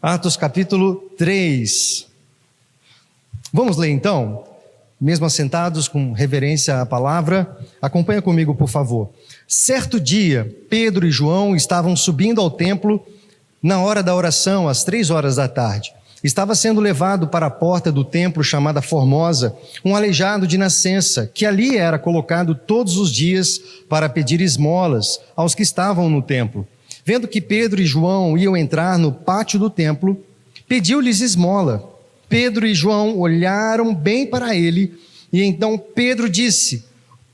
Atos capítulo 3. Vamos ler então? Mesmo assentados com reverência à palavra, acompanha comigo, por favor. Certo dia, Pedro e João estavam subindo ao templo na hora da oração, às 3 da tarde. Estava sendo levado para a porta do templo chamada Formosa, um aleijado de nascença, que ali era colocado todos os dias para pedir esmolas aos que estavam no templo. Vendo que Pedro e João iam entrar no pátio do templo, pediu-lhes esmola. Pedro e João olharam bem para ele, e então Pedro disse: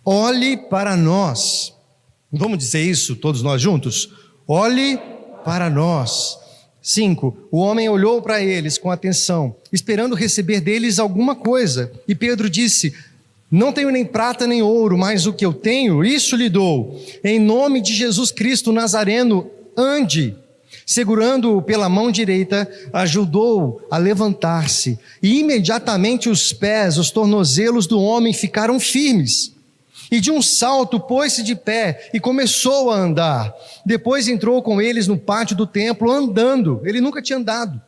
olhe para nós. Vamos dizer isso todos nós juntos? Olhe para nós. 5. O homem olhou para eles com atenção, esperando receber deles alguma coisa. E Pedro disse: não tenho nem prata nem ouro, mas o que eu tenho, isso lhe dou. Em nome de Jesus Cristo Nazareno, ande. Segurando-o pela mão direita, ajudou-o a levantar-se. E imediatamente os pés, os tornozelos do homem ficaram firmes. E de um salto pôs-se de pé e começou a andar. Depois entrou com eles no pátio do templo andando. Ele nunca tinha andado.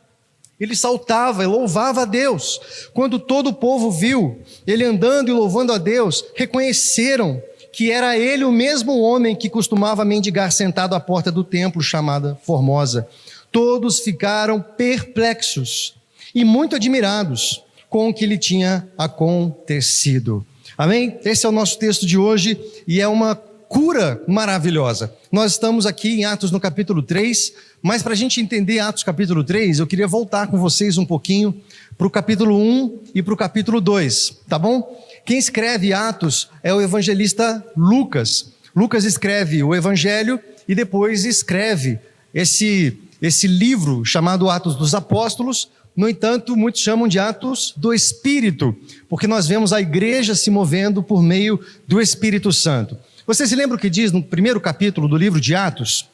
Ele saltava e louvava a Deus. Quando todo o povo viu ele andando e louvando a Deus, reconheceram que era ele o mesmo homem que costumava mendigar sentado à porta do templo chamada Formosa. Todos ficaram perplexos e muito admirados com o que lhe tinha acontecido. Amém? Esse é o nosso texto de hoje e é uma cura maravilhosa. Nós estamos aqui em Atos no capítulo 3, mas para a gente entender Atos capítulo 3, eu queria voltar com vocês um pouquinho para o capítulo 1 e para o capítulo 2, tá bom? Quem escreve Atos é o evangelista Lucas. Lucas escreve o evangelho e depois escreve esse livro chamado Atos dos Apóstolos. No entanto, muitos chamam de Atos do Espírito, porque nós vemos a igreja se movendo por meio do Espírito Santo. Você se lembra o que diz no primeiro capítulo do livro de Atos?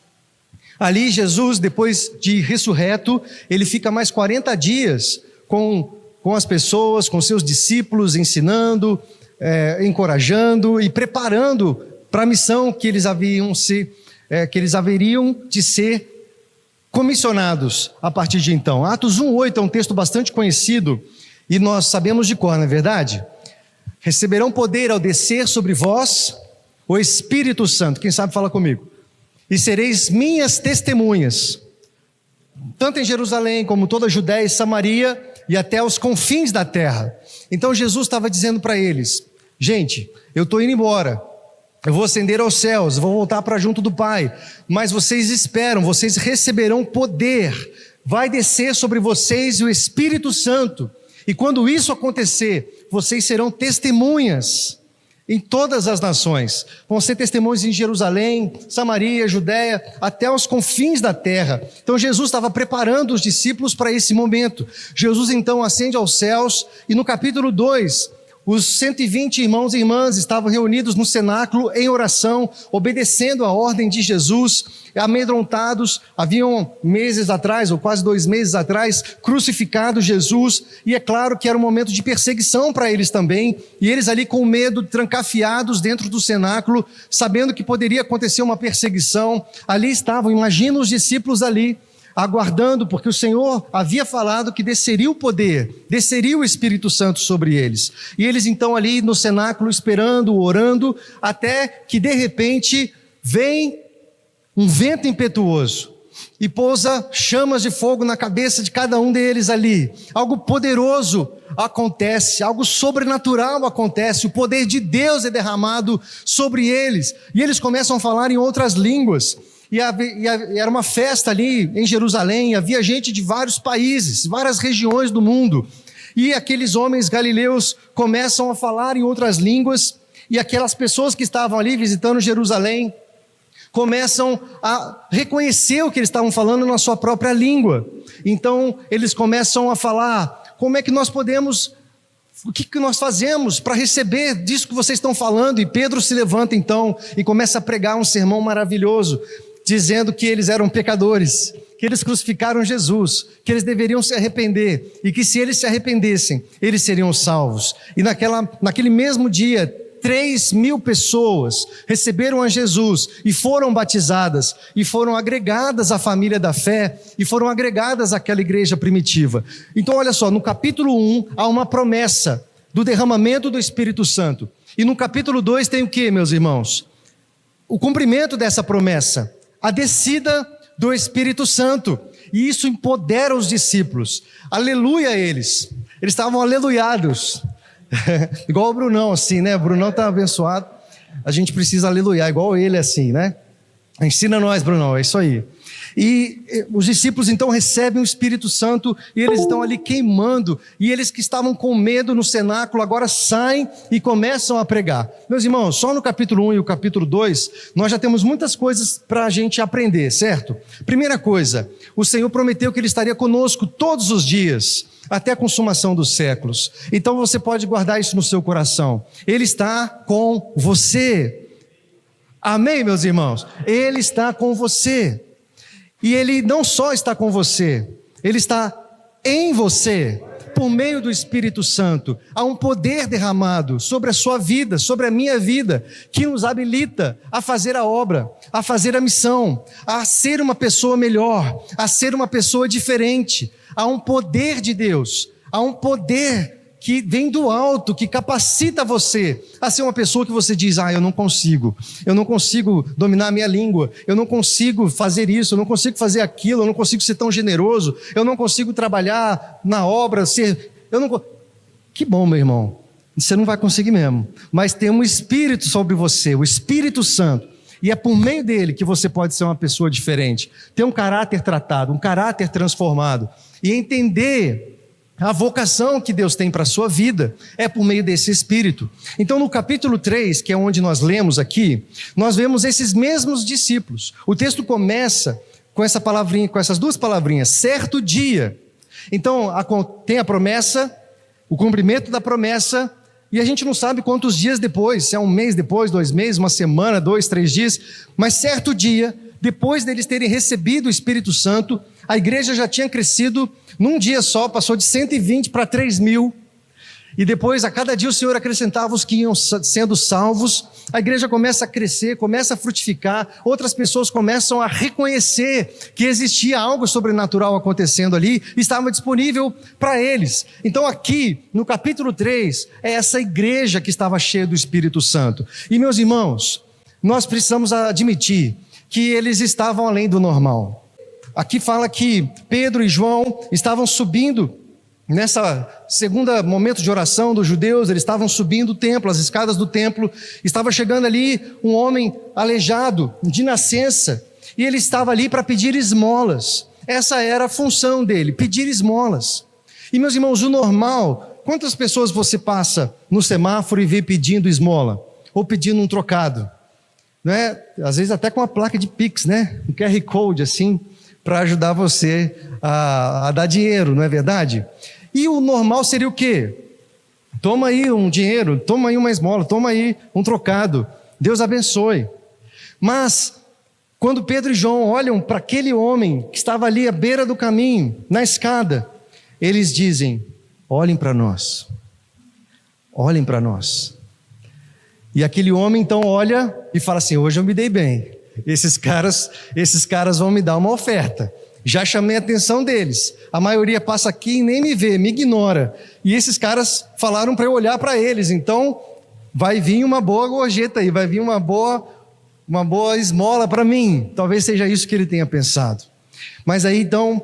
Ali Jesus, depois de ressurreto, ele fica mais 40 dias com as pessoas, com seus discípulos, ensinando, encorajando e preparando para a missão que eles haveriam de ser comissionados a partir de então. Atos 1:8 é um texto bastante conhecido e nós sabemos de cor, não é verdade? Receberão poder ao descer sobre vós o Espírito Santo. Quem sabe fala comigo. E sereis minhas testemunhas, tanto em Jerusalém como toda a Judéia e Samaria e até os confins da terra. Então Jesus estava dizendo para eles: gente, eu estou indo embora, eu vou ascender aos céus, vou voltar para junto do Pai, mas vocês esperam, vocês receberão poder, vai descer sobre vocês o Espírito Santo, e quando isso acontecer, vocês serão testemunhas em todas as nações, vão ser testemunhas em Jerusalém, Samaria, Judéia, até os confins da terra. Então Jesus estava preparando os discípulos para esse momento. Jesus então ascende aos céus e no capítulo 2, os 120 irmãos e irmãs estavam reunidos no cenáculo em oração, obedecendo a ordem de Jesus, amedrontados. Haviam meses atrás, ou quase 2 meses atrás, crucificado Jesus, e é claro que era um momento de perseguição para eles também, e eles ali com medo, trancafiados dentro do cenáculo, sabendo que poderia acontecer uma perseguição. Ali estavam, imagina os discípulos ali, aguardando, porque o Senhor havia falado que desceria o poder, desceria o Espírito Santo sobre eles. E eles então ali no cenáculo esperando, orando, até que de repente vem um vento impetuoso e pousa chamas de fogo na cabeça de cada um deles ali. Algo poderoso acontece, algo sobrenatural acontece, o poder de Deus é derramado sobre eles, e eles começam a falar em outras línguas. E era uma festa ali em Jerusalém, havia gente de vários países, várias regiões do mundo, e aqueles homens galileus começam a falar em outras línguas, e aquelas pessoas que estavam ali visitando Jerusalém começam a reconhecer o que eles estavam falando na sua própria língua. Então eles começam a falar: como é que nós podemos, o que nós fazemos para receber disso que vocês estão falando? E Pedro se levanta então e começa a pregar um sermão maravilhoso, dizendo que eles eram pecadores, que eles crucificaram Jesus, que eles deveriam se arrepender, e que se eles se arrependessem, eles seriam salvos. E naquele mesmo dia, 3.000 pessoas receberam a Jesus e foram batizadas, e foram agregadas à família da fé, e foram agregadas àquela igreja primitiva. Então olha só, no capítulo 1 há uma promessa do derramamento do Espírito Santo. E no capítulo 2 tem o que, meus irmãos? O cumprimento dessa promessa, a descida do Espírito Santo. E isso empodera os discípulos. Aleluia eles. Eles estavam aleluiados. Igual o Brunão assim, né? O Brunão está abençoado. A gente precisa aleluiar, igual ele assim, né? Ensina nós, Brunão, é isso aí. E os discípulos então recebem o Espírito Santo e eles estão ali queimando, e eles que estavam com medo no cenáculo agora saem e começam a pregar. Meus irmãos, só no capítulo 1 e o capítulo 2 nós já temos muitas coisas para a gente aprender, certo? Primeira coisa, o Senhor prometeu que Ele estaria conosco todos os dias, até a consumação dos séculos. Então você pode guardar isso no seu coração. Ele está com você. Amém, meus irmãos? Ele está com você. E Ele não só está com você, Ele está em você, por meio do Espírito Santo. Há um poder derramado sobre a sua vida, sobre a minha vida, que nos habilita a fazer a obra, a fazer a missão, a ser uma pessoa melhor, a ser uma pessoa diferente. Há um poder de Deus, há um poder que vem do alto, que capacita você a ser uma pessoa que você diz, eu não consigo dominar a minha língua, eu não consigo fazer isso, eu não consigo fazer aquilo, eu não consigo ser tão generoso, eu não consigo trabalhar na obra, Que bom, meu irmão, você não vai conseguir mesmo, mas tem um Espírito sobre você, o Espírito Santo, e é por meio dele que você pode ser uma pessoa diferente, ter um caráter tratado, um caráter transformado, e entender a vocação que Deus tem para a sua vida é por meio desse Espírito. Então no capítulo 3, que é onde nós lemos aqui, nós vemos esses mesmos discípulos. O texto começa com essa palavrinha, com essas duas palavrinhas, certo dia. Então tem a promessa, o cumprimento da promessa, e a gente não sabe quantos dias depois, se é um mês depois, 2 meses, uma semana, 2, 3 dias, mas certo dia, depois deles terem recebido o Espírito Santo, a igreja já tinha crescido num dia só, passou de 120 para 3.000, e depois a cada dia o Senhor acrescentava os que iam sendo salvos, a igreja começa a crescer, começa a frutificar, outras pessoas começam a reconhecer que existia algo sobrenatural acontecendo ali, estava disponível para eles. Então aqui no capítulo 3 é essa igreja que estava cheia do Espírito Santo, e meus irmãos, nós precisamos admitir que eles estavam além do normal. Aqui fala que Pedro e João estavam subindo, nessa segunda momento de oração dos judeus, eles estavam subindo o templo, as escadas do templo, estava chegando ali um homem aleijado, de nascença, e ele estava ali para pedir esmolas. Essa era a função dele, pedir esmolas. E meus irmãos, o normal, quantas pessoas você passa no semáforo e vê pedindo esmola? Ou pedindo um trocado? Não é? Às vezes até com uma placa de Pix, né? Um QR Code assim, para ajudar você a dar dinheiro, não é verdade? E o normal seria o quê? Toma aí um dinheiro, toma aí uma esmola, toma aí um trocado, Deus abençoe. Mas, quando Pedro e João olham para aquele homem que estava ali à beira do caminho, na escada, eles dizem, olhem para nós, olhem para nós. E aquele homem então olha e fala assim, hoje eu me dei bem. Esses caras vão me dar uma oferta. Já chamei a atenção deles. A maioria passa aqui e nem me vê, me ignora. E esses caras falaram para eu olhar para eles. Então vai vir uma boa gorjeta aí, vai vir uma boa esmola para mim. Talvez seja isso que ele tenha pensado. Mas aí então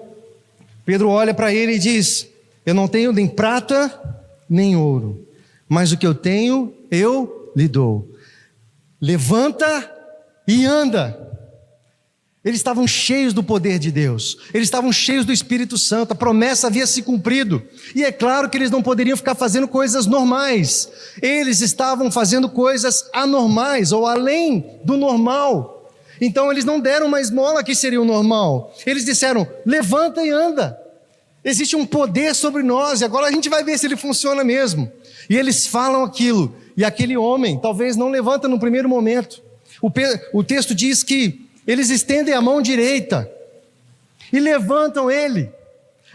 Pedro olha para ele e diz, eu não tenho nem prata nem ouro, mas o que eu tenho eu lhe dou. Levanta e anda. Eles estavam cheios do poder de Deus, eles estavam cheios do Espírito Santo, a promessa havia se cumprido, e é claro que eles não poderiam ficar fazendo coisas normais, eles estavam fazendo coisas anormais, ou além do normal. Então eles não deram uma esmola que seria o normal, eles disseram, levanta e anda, existe um poder sobre nós, e agora a gente vai ver se ele funciona mesmo. E eles falam aquilo, e aquele homem talvez não levanta no primeiro momento. O texto diz que eles estendem a mão direita e levantam ele,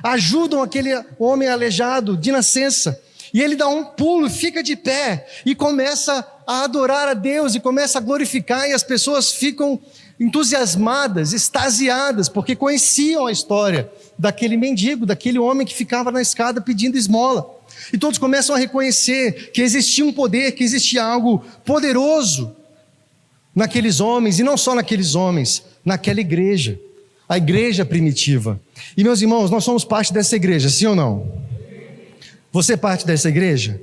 ajudam aquele homem aleijado de nascença, E ele dá um pulo, fica de pé e começa a adorar a Deus e começa a glorificar, e as pessoas ficam entusiasmadas, extasiadas, porque conheciam a história daquele mendigo, daquele homem que ficava na escada pedindo esmola. E todos começam a reconhecer que existia um poder, que existia algo poderoso naqueles homens, e não só naqueles homens, naquela igreja, a igreja primitiva. E meus irmãos, nós somos parte dessa igreja, sim ou não? Você é parte dessa igreja?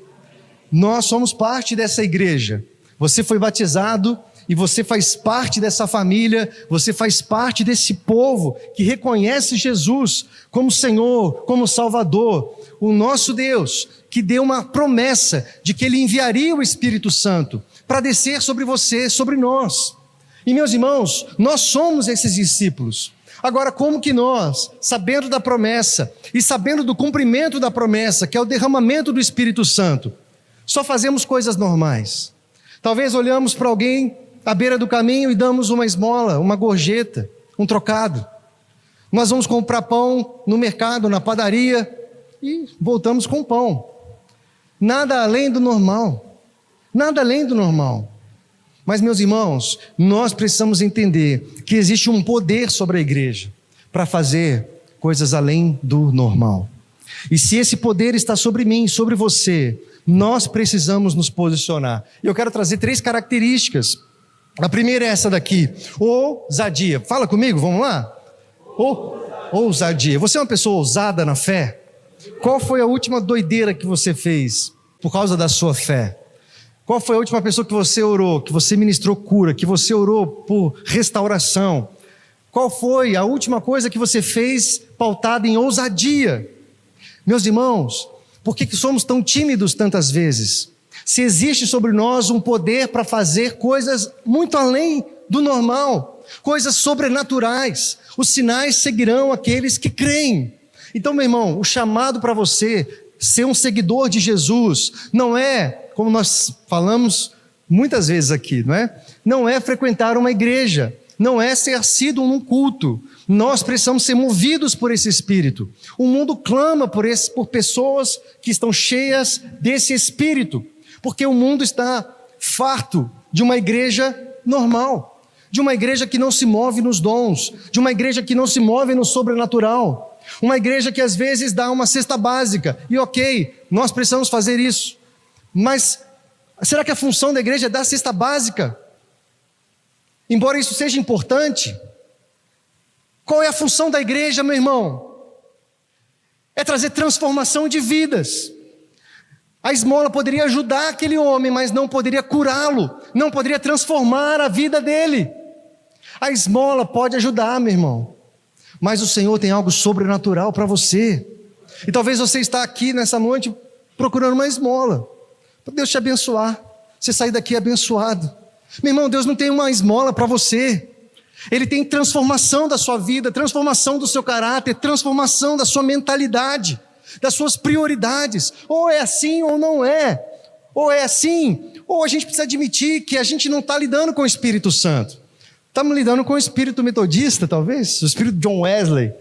Nós somos parte dessa igreja. Você foi batizado e você faz parte dessa família, você faz parte desse povo que reconhece Jesus como Senhor, como Salvador, o nosso Deus, que deu uma promessa de que Ele enviaria o Espírito Santo para descer sobre você, sobre nós. E meus irmãos, nós somos esses discípulos. Agora, como que nós, sabendo da promessa e sabendo do cumprimento da promessa, que é o derramamento do Espírito Santo, só fazemos coisas normais? Talvez olhamos para alguém à beira do caminho e damos uma esmola, uma gorjeta, um trocado. Nós vamos comprar pão no mercado, na padaria, e voltamos com pão. Nada além do normal. Nada além do normal. Mas, meus irmãos, nós precisamos entender que existe um poder sobre a igreja para fazer coisas além do normal. E se esse poder está sobre mim, sobre você, nós precisamos nos posicionar. E eu quero trazer 3 características. A primeira é essa daqui: ousadia. Fala comigo, vamos lá? Ousadia. Você é uma pessoa ousada na fé? Qual foi a última doideira que você fez por causa da sua fé? Qual foi a última pessoa que você orou, que você ministrou cura, que você orou por restauração? Qual foi a última coisa que você fez pautada em ousadia? Meus irmãos, por que somos tão tímidos tantas vezes? Se existe sobre nós um poder para fazer coisas muito além do normal, coisas sobrenaturais, os sinais seguirão aqueles que creem. Então, meu irmão, o chamado para você ser um seguidor de Jesus não é, como nós falamos muitas vezes aqui, não é? Não é frequentar uma igreja, não é ser assíduo num culto. Nós precisamos ser movidos por esse Espírito. O mundo clama por pessoas que estão cheias desse Espírito, porque o mundo está farto de uma igreja normal, de uma igreja que não se move nos dons, de uma igreja que não se move no sobrenatural, uma igreja que às vezes dá uma cesta básica, e ok, nós precisamos fazer isso, mas será que a função da igreja é dar cesta básica? Embora isso seja importante, qual é a função da igreja, meu irmão? É trazer transformação de vidas. A esmola poderia ajudar aquele homem, mas não poderia curá-lo, não poderia transformar a vida dele. A esmola pode ajudar, meu irmão, mas o Senhor tem algo sobrenatural para você. E talvez você está aqui nessa noite procurando uma esmola, para Deus te abençoar, você sair daqui abençoado. Meu irmão, Deus não tem uma esmola para você. Ele tem transformação da sua vida, transformação do seu caráter, transformação da sua mentalidade, das suas prioridades. Ou é assim ou não é. Ou é assim, ou a gente precisa admitir que a gente não está lidando com o Espírito Santo. Estamos lidando com o Espírito metodista, talvez, o Espírito John Wesley,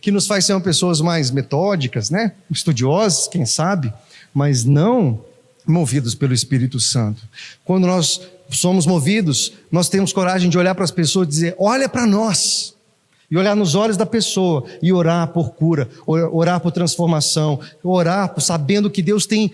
que nos faz ser pessoas mais metódicas, né? Estudiosas, quem sabe, mas não movidos pelo Espírito Santo. Quando nós somos movidos, nós temos coragem de olhar para as pessoas e dizer: olha para nós, e olhar nos olhos da pessoa e orar por cura, orar por transformação, orar sabendo que Deus tem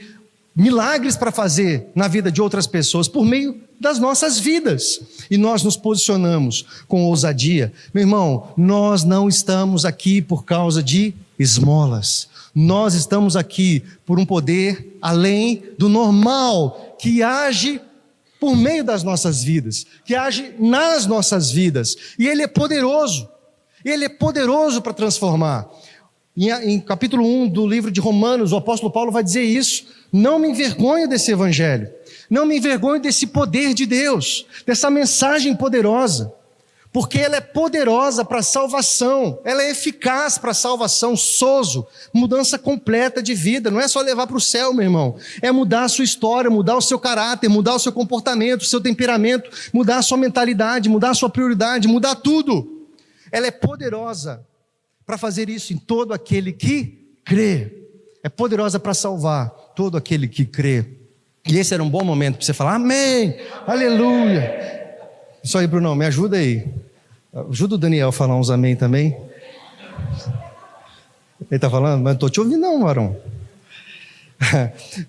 milagres para fazer na vida de outras pessoas por meio das nossas vidas, e nós nos posicionamos com ousadia. Meu irmão, nós não estamos aqui por causa de esmolas, nós estamos aqui por um poder além do normal, que age por meio das nossas vidas, que age nas nossas vidas, e Ele é poderoso para transformar. Em capítulo 1 do livro de Romanos, o apóstolo Paulo vai dizer isso: não me envergonho desse evangelho, não me envergonho desse poder de Deus, dessa mensagem poderosa, porque ela é poderosa para a salvação, ela é eficaz para a salvação, sozo, mudança completa de vida. Não é só levar para o céu, meu irmão, é mudar a sua história, mudar o seu caráter, mudar o seu comportamento, o seu temperamento, mudar a sua mentalidade, mudar a sua prioridade, mudar tudo. Ela é poderosa para fazer isso em todo aquele que crê. É poderosa para salvar todo aquele que crê. E esse era um bom momento para você falar, amém, aleluia. Isso aí, Brunão, me ajuda aí. Ajuda o Daniel a falar uns amém também. Ele está falando? Mas não estou te ouvindo não, varão.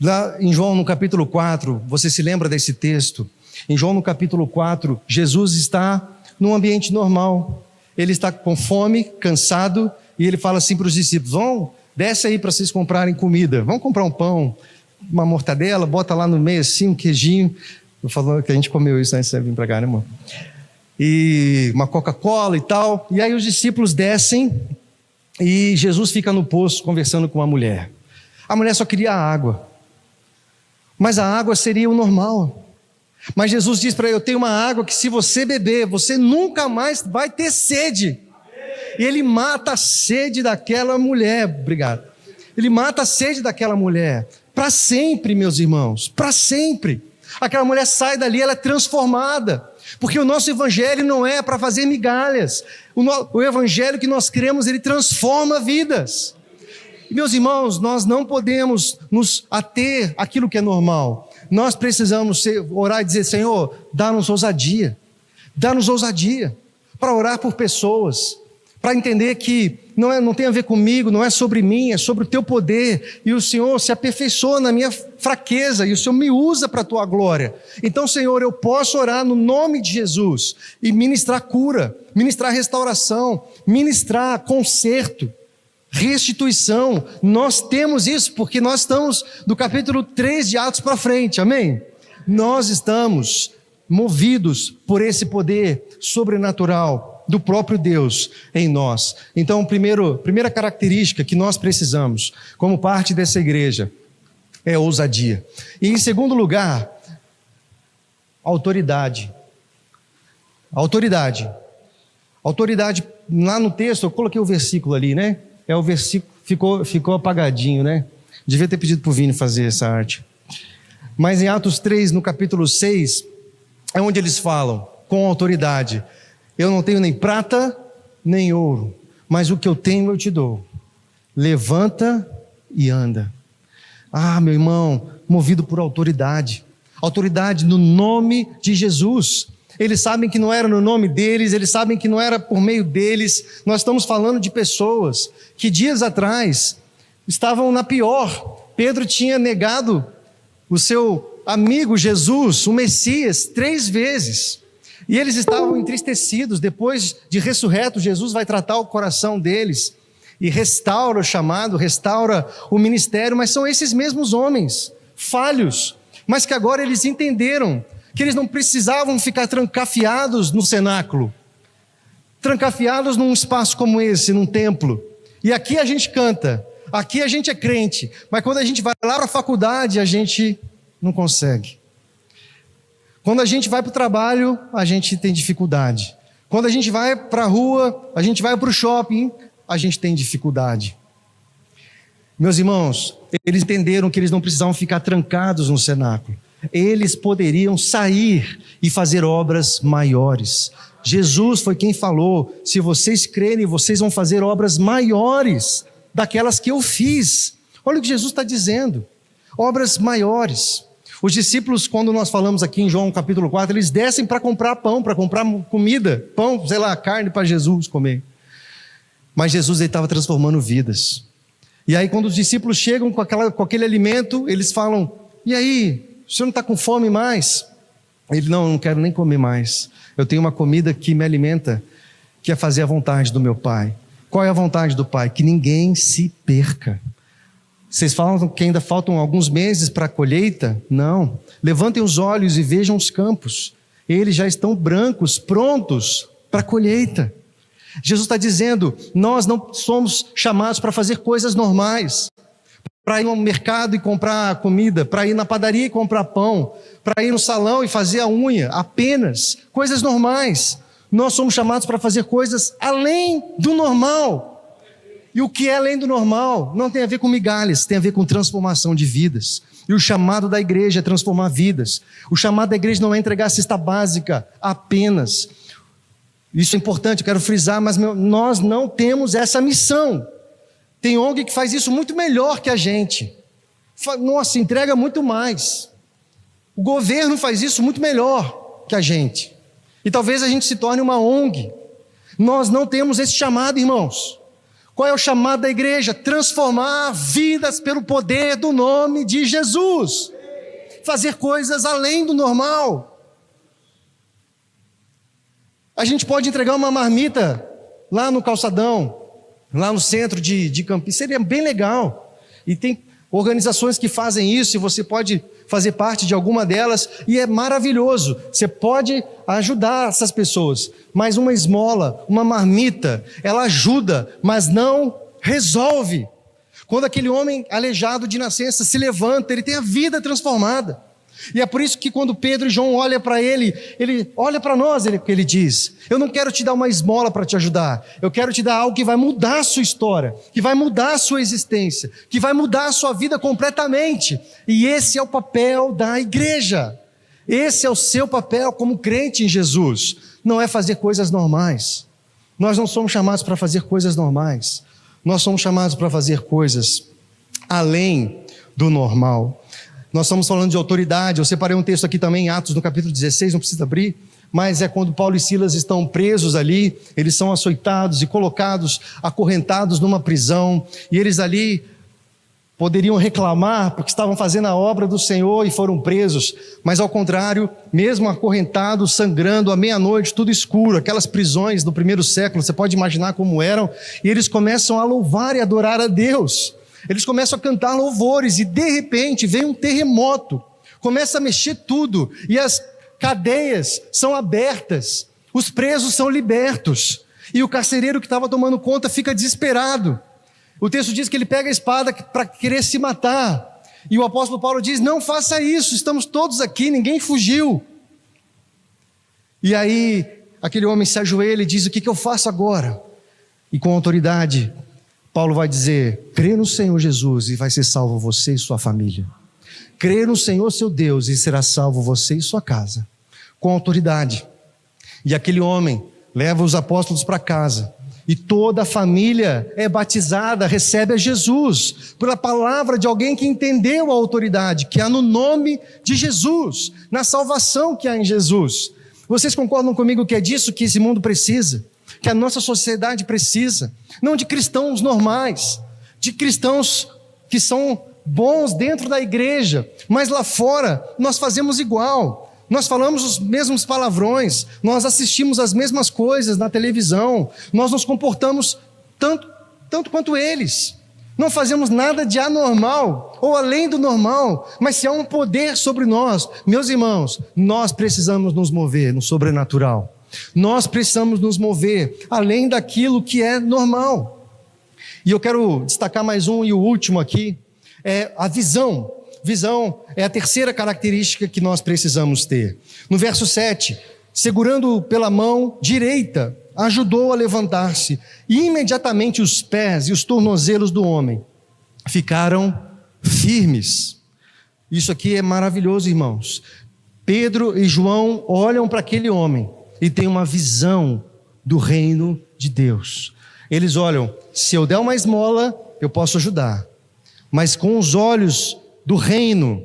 Lá em João no capítulo 4, você se lembra desse texto? Em João no capítulo 4, Jesus está num ambiente normal. Ele está com fome, cansado, e ele fala assim para os discípulos, desce aí para vocês comprarem comida. Vamos comprar um pão, uma mortadela, bota lá no meio assim, um queijinho. Eu falo que a gente comeu isso antes de vir para cá, né, amor? E uma Coca-Cola e tal. E aí os discípulos descem e Jesus fica no poço conversando com a mulher. A mulher só queria água. Mas a água seria o normal. Mas Jesus diz para ele, eu tenho uma água que se você beber, você nunca mais vai ter sede. E ele mata a sede daquela mulher. Obrigado. Ele mata a sede daquela mulher. Para sempre, meus irmãos. Para sempre. Aquela mulher sai dali, ela é transformada. Porque o nosso evangelho não é para fazer migalhas. O evangelho que nós cremos, ele transforma vidas. E, meus irmãos, nós não podemos nos ater àquilo que é normal. Nós precisamos orar e dizer, Senhor, dá-nos ousadia. Dá-nos ousadia para orar por pessoas. Para entender que não tem a ver comigo, não é sobre mim, é sobre o teu poder. E o Senhor se aperfeiçoa na minha fraqueza. E o Senhor me usa para a tua glória. Então, Senhor, eu posso orar no nome de Jesus. E ministrar cura, ministrar restauração, ministrar conserto, restituição. Nós temos isso porque nós estamos do capítulo 3 de Atos para frente, amém? Nós estamos movidos por esse poder sobrenatural do próprio Deus em nós. Então, primeira característica que nós precisamos como parte dessa igreja é ousadia. E em segundo lugar, autoridade. Autoridade, lá no texto, eu coloquei o versículo ali, né? O versículo ficou apagadinho, né? Devia ter pedido para o Vini fazer essa arte. Mas em Atos 3, no capítulo 6, é onde eles falam com autoridade. Eu não tenho nem prata, nem ouro, mas o que eu tenho eu te dou. Levanta e anda. Ah, meu irmão, movido por autoridade. Autoridade no nome de Jesus. Eles sabem que não era no nome deles, eles sabem que não era por meio deles. Nós estamos falando de pessoas que dias atrás estavam na pior. Pedro tinha negado o seu amigo Jesus, o Messias, 3 vezes. E eles estavam entristecidos. Depois de ressurreto, Jesus vai tratar o coração deles e restaura o chamado, restaura o ministério. Mas são esses mesmos homens, falhos, mas que agora eles entenderam que eles não precisavam ficar trancafiados no cenáculo, trancafiados num espaço como esse, num templo. E aqui a gente canta, aqui a gente é crente, mas quando a gente vai lá para a faculdade, a gente não consegue. Quando a gente vai para o trabalho, a gente tem dificuldade. Quando a gente vai para a rua, a gente vai para o shopping, a gente tem dificuldade. Meus irmãos, eles entenderam que eles não precisavam ficar trancados no cenáculo. Eles poderiam sair e fazer obras maiores. Jesus foi quem falou, se vocês crerem, vocês vão fazer obras maiores daquelas que eu fiz. Olha o que Jesus está dizendo, obras maiores. Os discípulos, quando nós falamos aqui em João capítulo 4, eles descem para comprar pão, para comprar comida, pão, sei lá, carne para Jesus comer. Mas Jesus estava transformando vidas. E aí quando os discípulos chegam com aquele alimento, eles falam, e aí, o senhor não está com fome mais? Ele, não quero nem comer mais. Eu tenho uma comida que me alimenta, que é fazer a vontade do meu Pai. Qual é a vontade do Pai? Que ninguém se perca. Vocês falam que ainda faltam alguns meses para a colheita? Não. Levantem os olhos e vejam os campos. Eles já estão brancos, prontos para a colheita. Jesus está dizendo, nós não somos chamados para fazer coisas normais. Para ir no mercado e comprar comida, para ir na padaria e comprar pão, para ir no salão e fazer a unha, apenas coisas normais. Nós somos chamados para fazer coisas além do normal. E o que é além do normal não tem a ver com migalhas, tem a ver com transformação de vidas. E o chamado da igreja é transformar vidas. O chamado da igreja não é entregar a cesta básica apenas. Isso é importante, eu quero frisar, mas nós não temos essa missão. Tem ONG que faz isso muito melhor que a gente. Nossa, entrega muito mais. O governo faz isso muito melhor que a gente. E talvez a gente se torne uma ONG. Nós não temos esse chamado, irmãos. Qual é o chamado da igreja? Transformar vidas pelo poder do nome de Jesus. Fazer coisas além do normal. A gente pode entregar uma marmita lá no calçadão, lá no centro de Campinas. Seria bem legal. E tem organizações que fazem isso e você pode fazer parte de alguma delas e é maravilhoso. Você pode ajudar essas pessoas, mas uma esmola, uma marmita, ela ajuda, mas não resolve. Quando aquele homem aleijado de nascença se levanta, ele tem a vida transformada. E é por isso que quando Pedro e João olham para ele olha para nós, ele diz: eu não quero te dar uma esmola para te ajudar, eu quero te dar algo que vai mudar a sua história, que vai mudar a sua existência, que vai mudar a sua vida completamente. E esse é o papel da igreja, esse é o seu papel como crente em Jesus. Não é fazer coisas normais. Nós não somos chamados para fazer coisas normais, nós somos chamados para fazer coisas além do normal. Nós estamos falando de autoridade. Eu separei um texto aqui também, em Atos, no capítulo 16, não precisa abrir, mas é quando Paulo e Silas estão presos ali, eles são açoitados e colocados, acorrentados numa prisão, e eles ali poderiam reclamar porque estavam fazendo a obra do Senhor e foram presos, mas ao contrário, mesmo acorrentados, sangrando, à meia-noite, tudo escuro, aquelas prisões do primeiro século, você pode imaginar como eram, e eles começam a louvar e adorar a Deus. Eles começam a cantar louvores e de repente vem um terremoto, começa a mexer tudo e as cadeias são abertas, os presos são libertos e o carcereiro que estava tomando conta fica desesperado. O texto diz que ele pega a espada para querer se matar e o apóstolo Paulo diz: não faça isso, estamos todos aqui, ninguém fugiu. E aí aquele homem se ajoelha e diz: o que eu faço agora? E com autoridade Paulo vai dizer: crê no Senhor Jesus e vai ser salvo você e sua família. Crê no Senhor seu Deus e será salvo você e sua casa. Com autoridade. E aquele homem leva os apóstolos para casa. E toda a família é batizada, recebe a Jesus, pela palavra de alguém que entendeu a autoridade, que há no nome de Jesus, na salvação que há em Jesus. Vocês concordam comigo que é disso que esse mundo precisa? Que a nossa sociedade precisa, não de cristãos normais, de cristãos que são bons dentro da igreja, mas lá fora nós fazemos igual, nós falamos os mesmos palavrões, nós assistimos as mesmas coisas na televisão, nós nos comportamos tanto quanto eles, não fazemos nada de anormal ou além do normal, mas se há um poder sobre nós, meus irmãos, nós precisamos nos mover no sobrenatural. Nós precisamos nos mover além daquilo que é normal. E eu quero destacar mais um e o último aqui, é a visão. Visão é a terceira característica que nós precisamos ter. No verso 7, segurando-o pela mão direita, ajudou a levantar-se, e imediatamente os pés e os tornozelos do homem ficaram firmes. Isso aqui é maravilhoso, irmãos. Pedro e João olham para aquele homem e tem uma visão do reino de Deus. Eles olham: se eu der uma esmola, eu posso ajudar. Mas com os olhos do reino,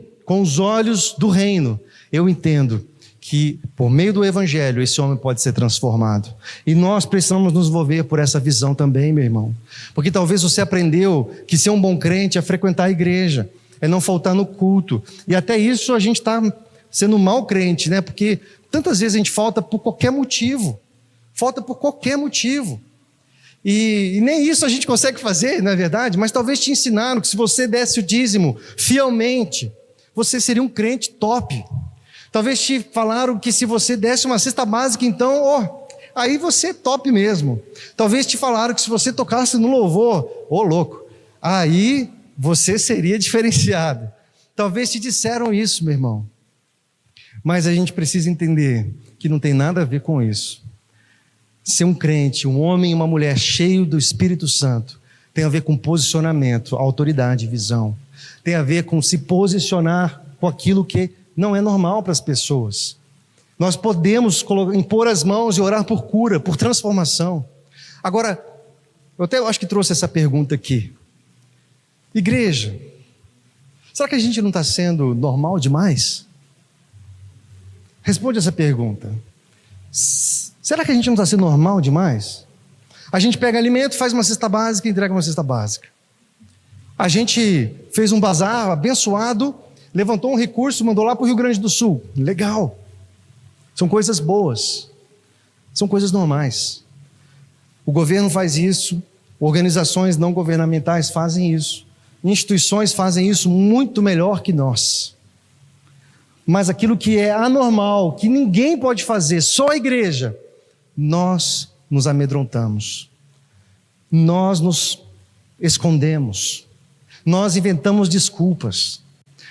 eu entendo que por meio do evangelho esse homem pode ser transformado. E nós precisamos nos mover por essa visão também, meu irmão. Porque talvez você aprendeu que ser um bom crente é frequentar a igreja, é não faltar no culto. E até isso a gente está sendo um mau crente, né? Porque tantas vezes a gente falta por qualquer motivo. E nem isso a gente consegue fazer, não é verdade? Mas talvez te ensinaram que se você desse o dízimo fielmente, você seria um crente top. Talvez te falaram que se você desse uma cesta básica, então, aí você é top mesmo. Talvez te falaram que se você tocasse no louvor, louco, aí você seria diferenciado. Talvez te disseram isso, meu irmão. Mas a gente precisa entender que não tem nada a ver com isso. Ser um crente, um homem e uma mulher cheio do Espírito Santo, tem a ver com posicionamento, autoridade, visão. Tem a ver com se posicionar com aquilo que não é normal para as pessoas. Nós podemos impor as mãos e orar por cura, por transformação. Agora, eu até acho que trouxe essa pergunta aqui. Igreja, Será que a gente não está sendo normal demais? Responde essa pergunta. Será que a gente não está sendo normal demais? A gente pega alimento, faz uma cesta básica e entrega uma cesta básica. A gente fez um bazar abençoado, levantou um recurso, mandou lá para o Rio Grande do Sul. Legal. São coisas boas. São coisas normais. O governo faz isso, organizações não governamentais fazem isso, instituições fazem isso muito melhor que nós. Mas aquilo que é anormal, que ninguém pode fazer, só a igreja, nós nos amedrontamos, nós nos escondemos, nós inventamos desculpas,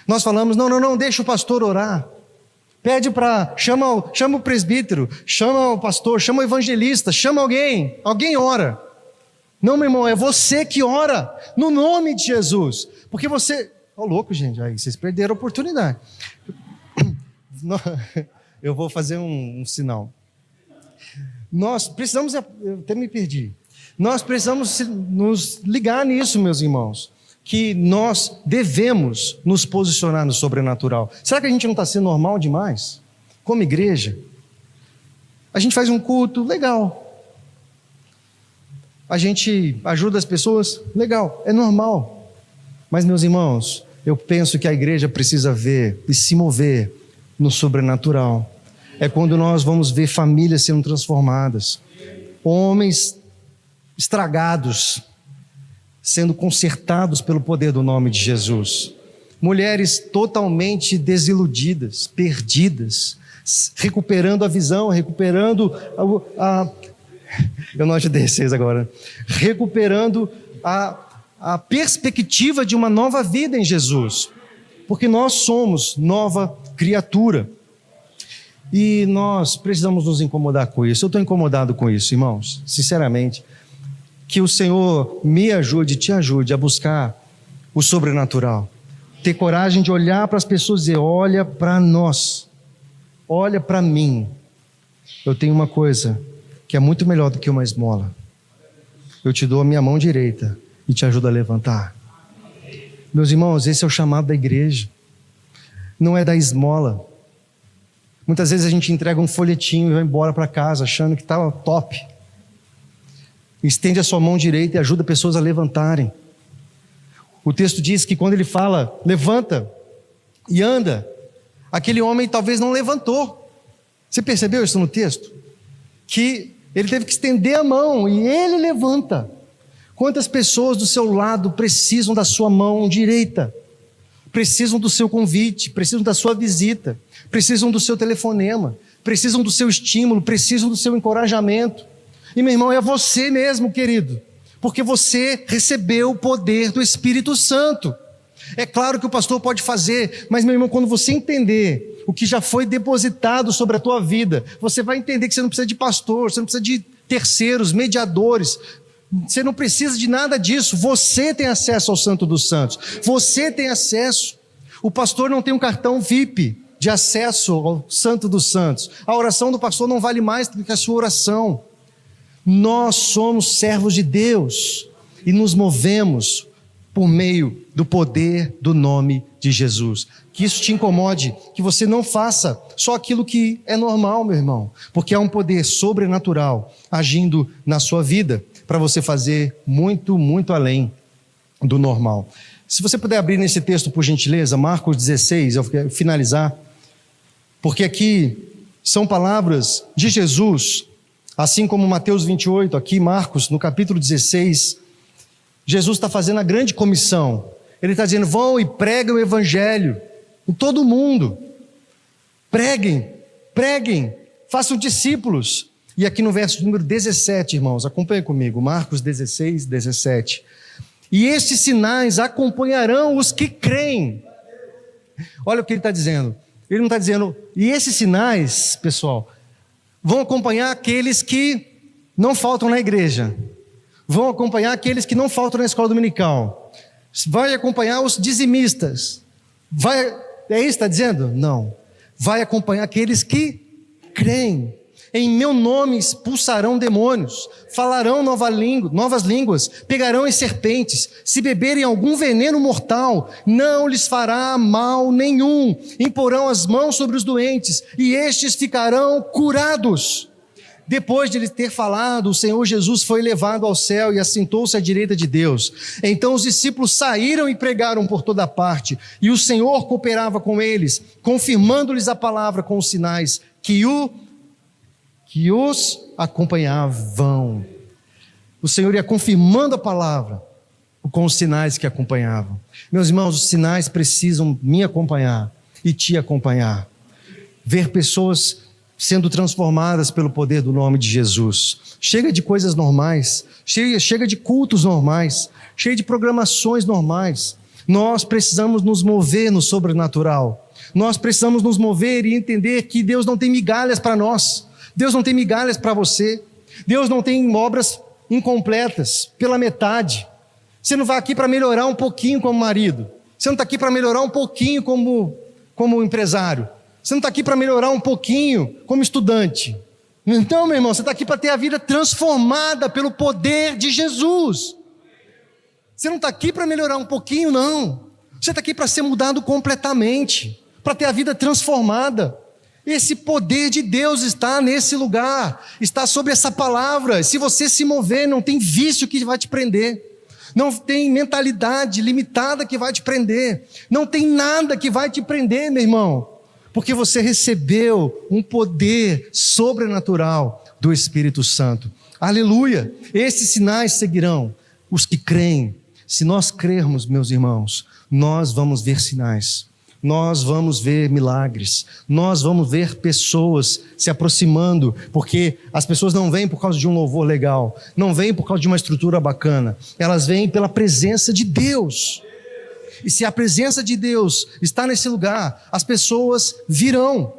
nós falamos, não, deixa o pastor orar, pede chama o presbítero, chama o pastor, chama o evangelista, chama alguém ora. Não, meu irmão, é você que ora, no nome de Jesus, porque você, louco gente, aí vocês perderam a oportunidade. Eu vou fazer um sinal. Nós precisamos, eu até me perdi, nós precisamos nos ligar nisso, meus irmãos, que nós devemos nos posicionar no sobrenatural. Será que a gente não está sendo normal demais? Como igreja, a gente faz um culto, legal. A gente ajuda as pessoas, legal, é normal. Mas, meus irmãos, eu penso que a igreja precisa ver e se mover no sobrenatural. É quando nós vamos ver famílias sendo transformadas, homens estragados sendo consertados pelo poder do nome de Jesus, mulheres totalmente desiludidas, perdidas, recuperando a visão, recuperando eu não ajudei vocês agora, recuperando a perspectiva de uma nova vida em Jesus, porque nós somos nova criatura. E nós precisamos nos incomodar com isso. Eu estou incomodado com isso, irmãos, sinceramente. Que o Senhor me ajude, te ajude a buscar o sobrenatural. Ter coragem de olhar para as pessoas e dizer, olha para nós, olha para mim. Eu tenho uma coisa que é muito melhor do que uma esmola. Eu te dou a minha mão direita e te ajudo a levantar. Meus irmãos, esse é o chamado da igreja. Não é da esmola. Muitas vezes a gente entrega um folhetinho e vai embora para casa achando que está top. Estende a sua mão direita e ajuda pessoas a levantarem. O texto diz que quando ele fala, levanta e anda, aquele homem talvez não levantou. Você percebeu isso no texto? Que ele teve que estender a mão e ele levanta. Quantas pessoas do seu lado precisam da sua mão direita? Precisam do seu convite, precisam da sua visita, precisam do seu telefonema, precisam do seu estímulo, precisam do seu encorajamento. E meu irmão, é você mesmo, querido, porque você recebeu o poder do Espírito Santo. É claro que o pastor pode fazer, mas meu irmão, quando você entender o que já foi depositado sobre a tua vida, você vai entender que você não precisa de pastor, você não precisa de terceiros, mediadores, você não precisa de nada disso. Você tem acesso ao Santo dos Santos, você tem acesso. O pastor não tem um cartão VIP de acesso ao Santo dos Santos. A oração do pastor não vale mais do que a sua oração. Nós somos servos de Deus e nos movemos por meio do poder do nome de Jesus. Que isso te incomode, que você não faça só aquilo que é normal, meu irmão, porque há um poder sobrenatural agindo na sua vida para você fazer muito, muito além do normal. Se você puder abrir nesse texto, por gentileza, Marcos 16, eu quero finalizar, porque aqui são palavras de Jesus, assim como Mateus 28, aqui Marcos, no capítulo 16, Jesus está fazendo a grande comissão. Ele está dizendo, vão e preguem o evangelho em todo o mundo. Preguem, façam discípulos. E aqui no verso número 17, irmãos, acompanhem comigo, Marcos 16, 17. E estes sinais acompanharão os que creem. Olha o que ele está dizendo. Ele não está dizendo, e esses sinais, pessoal, vão acompanhar aqueles que não faltam na igreja. Vão acompanhar aqueles que não faltam na escola dominical. Vai acompanhar os dizimistas. É isso que está dizendo? Não. Vai acompanhar aqueles que creem. Em meu nome expulsarão demônios, falarão novas línguas, pegarão em serpentes, se beberem algum veneno mortal, não lhes fará mal nenhum, imporão as mãos sobre os doentes, e estes ficarão curados. Depois de ele ter falado, o Senhor Jesus foi levado ao céu e assentou-se à direita de Deus. Então os discípulos saíram e pregaram por toda parte, e o Senhor cooperava com eles, confirmando-lhes a palavra com os sinais que os acompanhavam. O Senhor ia confirmando a palavra com os sinais que acompanhavam. Meus irmãos, os sinais precisam me acompanhar e te acompanhar. Ver pessoas sendo transformadas pelo poder do nome de Jesus. Chega de coisas normais, chega de cultos normais, chega de programações normais. Nós precisamos nos mover no sobrenatural. Nós precisamos nos mover e entender que Deus não tem migalhas para nós. Deus não tem migalhas para você. Deus não tem obras incompletas, pela metade. Você não vai aqui para melhorar um pouquinho como marido. Você não está aqui para melhorar um pouquinho como empresário. Você não está aqui para melhorar um pouquinho como estudante. Então, meu irmão, você está aqui para ter a vida transformada pelo poder de Jesus. Você não está aqui para melhorar um pouquinho, não. Você está aqui para ser mudado completamente, para ter a vida transformada. Esse poder de Deus está nesse lugar, está sobre essa palavra. Se você se mover, não tem vício que vai te prender, não tem mentalidade limitada que vai te prender, não tem nada que vai te prender, meu irmão, porque você recebeu um poder sobrenatural do Espírito Santo. Aleluia! Esses sinais seguirão os que creem. Se nós crermos, meus irmãos, nós vamos ver sinais. Nós vamos ver milagres, nós vamos ver pessoas se aproximando, porque as pessoas não vêm por causa de um louvor legal, não vêm por causa de uma estrutura bacana, elas vêm pela presença de Deus. E se a presença de Deus está nesse lugar, as pessoas virão.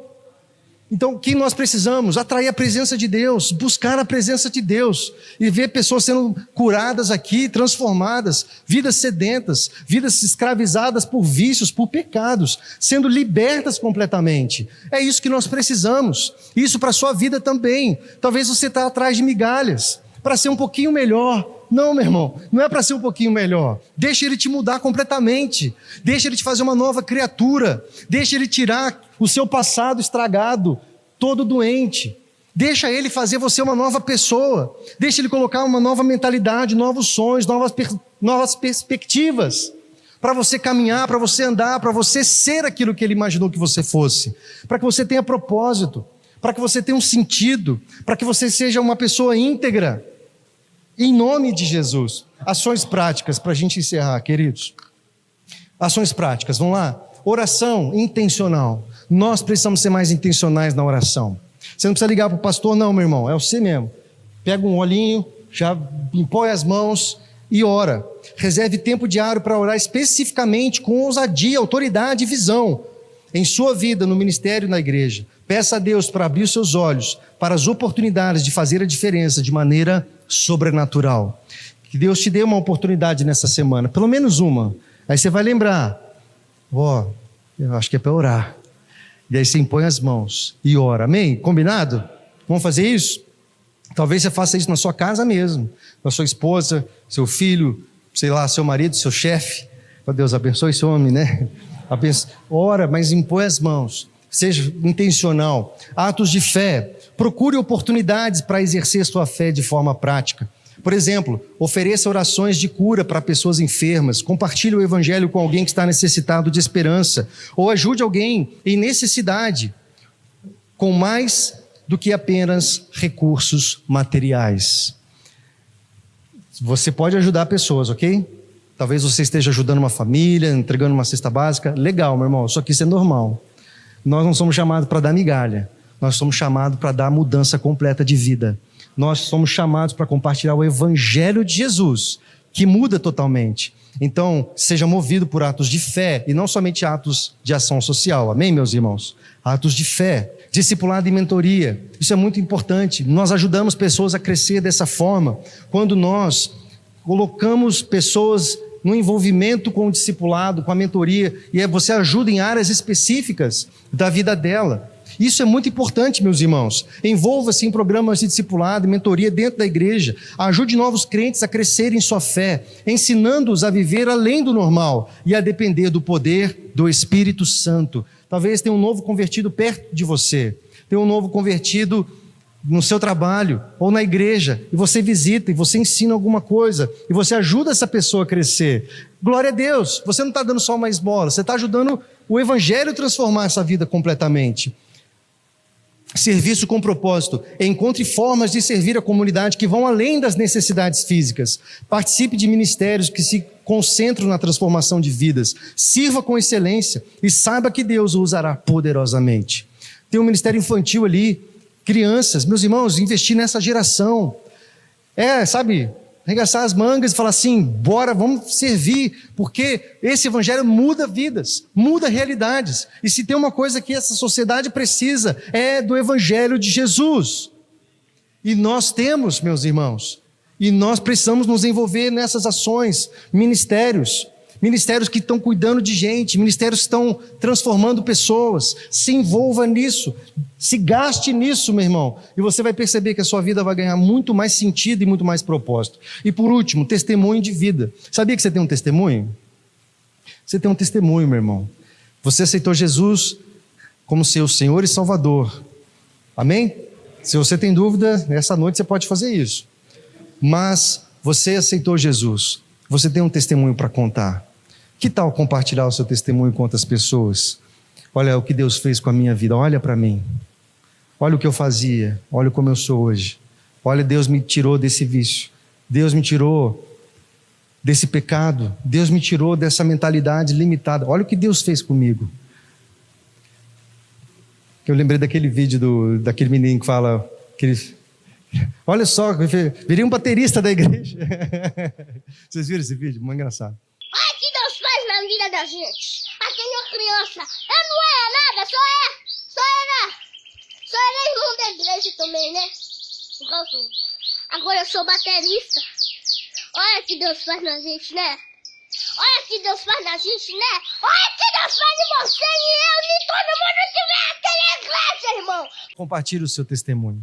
Então, o que nós precisamos? Atrair a presença de Deus, buscar a presença de Deus e ver pessoas sendo curadas aqui, transformadas, vidas sedentas, vidas escravizadas por vícios, por pecados, sendo libertas completamente. É isso que nós precisamos. Isso para a sua vida também. Talvez você está atrás de migalhas, para ser um pouquinho melhor. Não, meu irmão, não é para ser um pouquinho melhor. Deixa Ele te mudar completamente. Deixa Ele te fazer uma nova criatura. Deixa Ele tirar o seu passado estragado, todo doente. Deixa Ele fazer você uma nova pessoa. Deixa Ele colocar uma nova mentalidade, novos sonhos, novas perspectivas. Para você caminhar, para você andar, para você ser aquilo que Ele imaginou que você fosse. Para que você tenha propósito. Para que você tenha um sentido. Para que você seja uma pessoa íntegra. Em nome de Jesus. Ações práticas para a gente encerrar, queridos. Ações práticas, vamos lá? Oração intencional. Nós precisamos ser mais intencionais na oração. Você não precisa ligar para o pastor, não, meu irmão. É você mesmo. Pega um olhinho, já impõe as mãos e ora. Reserve tempo diário para orar especificamente com ousadia, autoridade e visão. Em sua vida, no ministério e na igreja. Peça a Deus para abrir os seus olhos para as oportunidades de fazer a diferença de maneira sobrenatural. Que Deus te dê uma oportunidade nessa semana, pelo menos uma. Aí você vai lembrar, eu acho que é para orar. E aí você impõe as mãos e ora, amém? Combinado? Vamos fazer isso? Talvez você faça isso na sua casa mesmo, com a sua esposa, seu filho, sei lá, seu marido, seu chefe. Deus abençoe esse homem, né? Ora, mas impõe as mãos. Seja intencional. Atos de fé. Procure oportunidades para exercer sua fé de forma prática. Por exemplo, ofereça orações de cura para pessoas enfermas. Compartilhe o evangelho com alguém que está necessitado de esperança. Ou ajude alguém em necessidade com mais do que apenas recursos materiais. Você pode ajudar pessoas, ok? Talvez você esteja ajudando uma família, entregando uma cesta básica. Legal, meu irmão, só que isso é normal. Nós não somos chamados para dar migalha. Nós somos chamados para dar mudança completa de vida. Nós somos chamados para compartilhar o evangelho de Jesus, que muda totalmente. Então, seja movido por atos de fé e não somente atos de ação social. Amém, meus irmãos? Atos de fé, discipulado e mentoria. Isso é muito importante. Nós ajudamos pessoas a crescer dessa forma. Quando nós colocamos pessoas no envolvimento com o discipulado, com a mentoria, e você ajuda em áreas específicas da vida dela. Isso é muito importante, meus irmãos. Envolva-se em programas de discipulado e mentoria dentro da igreja. Ajude novos crentes a crescerem em sua fé, ensinando-os a viver além do normal e a depender do poder do Espírito Santo. Talvez tenha um novo convertido perto de você, tenha um novo convertido no seu trabalho ou na igreja, e você visita, e você ensina alguma coisa, e você ajuda essa pessoa a crescer. Glória a Deus, você não está dando só uma esmola, você está ajudando o Evangelho a transformar essa vida completamente. Serviço com propósito. Encontre formas de servir a comunidade que vão além das necessidades físicas. Participe de ministérios que se concentram na transformação de vidas. Sirva com excelência e saiba que Deus o usará poderosamente. Tem um ministério infantil ali, crianças, meus irmãos, investir nessa geração. Arregaçar as mangas e falar assim, bora, vamos servir, porque esse evangelho muda vidas, muda realidades. E se tem uma coisa que essa sociedade precisa, é do evangelho de Jesus. E nós temos, meus irmãos, e nós precisamos nos envolver nessas ações, ministérios que estão cuidando de gente, ministérios que estão transformando pessoas. Se envolva nisso, se gaste nisso, meu irmão, e você vai perceber que a sua vida vai ganhar muito mais sentido e muito mais propósito. E por último, testemunho de vida. Sabia que você tem um testemunho? Você tem um testemunho, meu irmão. Você aceitou Jesus como seu Senhor e Salvador. Amém? Se você tem dúvida, nessa noite você pode fazer isso. Mas você aceitou Jesus, você tem um testemunho para contar. Que tal compartilhar o seu testemunho com outras pessoas? Olha o que Deus fez com a minha vida, olha para mim. Olha o que eu fazia, olha como eu sou hoje. Olha, Deus me tirou desse vício. Deus me tirou desse pecado. Deus me tirou dessa mentalidade limitada. Olha o que Deus fez comigo. Eu lembrei daquele vídeo daquele menino que fala... Olha só, virei um baterista da igreja. Vocês viram esse vídeo? Muito engraçado. Olha o que Deus faz na vida da gente. Aqui é uma criança. Eu não era nada, só era irmão da igreja também, né? Igual tudo. Agora eu sou baterista. Olha o que Deus faz na gente, né? Olha o que Deus faz na gente, né? Olha o que Deus faz em você e eu e todo mundo que vem aqui na igreja, irmão. Compartilhe o seu testemunho.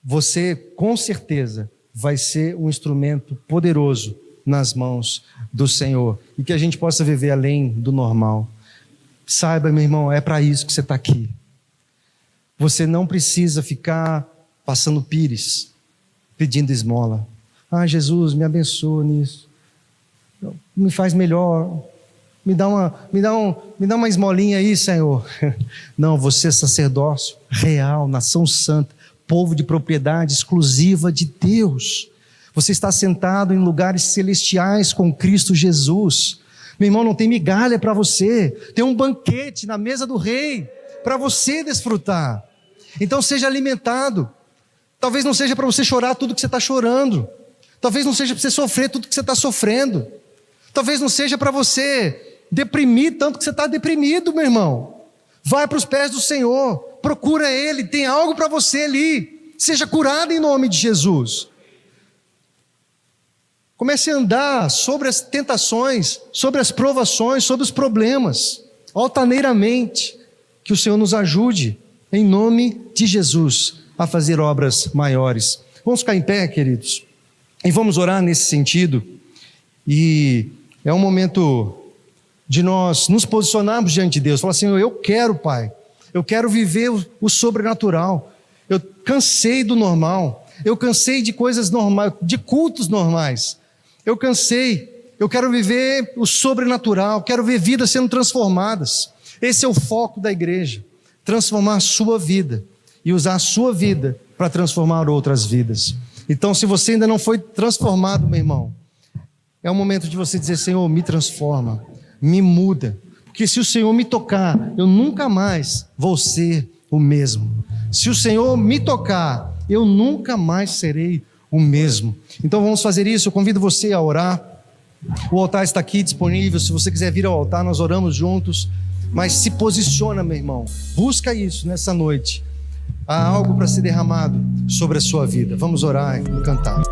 Você, com certeza, vai ser um instrumento poderoso nas mãos do Senhor, e que a gente possa viver além do normal. Saiba, meu irmão, é para isso que você está aqui. Você não precisa ficar passando pires, pedindo esmola. Jesus, me abençoa nisso, me faz melhor, me dá uma esmolinha aí, Senhor. Não, você é sacerdócio real, nação santa, povo de propriedade exclusiva de Deus. Você está sentado em lugares celestiais com Cristo Jesus. Meu irmão, não tem migalha para você. Tem um banquete na mesa do rei para você desfrutar. Então seja alimentado. Talvez não seja para você chorar tudo que você está chorando. Talvez não seja para você sofrer tudo que você está sofrendo. Talvez não seja para você deprimir tanto que você está deprimido, meu irmão. Vai para os pés do Senhor. Procura Ele. Tem algo para você ali. Seja curado em nome de Jesus. Comece a andar sobre as tentações, sobre as provações, sobre os problemas, altaneiramente. Que o Senhor nos ajude, em nome de Jesus, a fazer obras maiores. Vamos ficar em pé, queridos, e vamos orar nesse sentido. E é um momento de nós nos posicionarmos diante de Deus. Falar assim, eu quero, Pai, eu quero viver o sobrenatural. Eu cansei do normal, eu cansei de coisas normais, de cultos normais. Eu cansei, eu quero viver o sobrenatural, quero ver vidas sendo transformadas. Esse é o foco da igreja, transformar a sua vida e usar a sua vida para transformar outras vidas. Então, se você ainda não foi transformado, meu irmão, é o momento de você dizer, Senhor, me transforma, me muda, porque se o Senhor me tocar, eu nunca mais vou ser o mesmo. Se o Senhor me tocar, eu nunca mais serei o mesmo. Então vamos fazer isso. Eu convido você a orar. O altar está aqui disponível. Se você quiser vir ao altar, nós oramos juntos. Mas se posiciona, meu irmão. Busca isso nessa noite. Há algo para ser derramado sobre a sua vida. Vamos orar e cantar.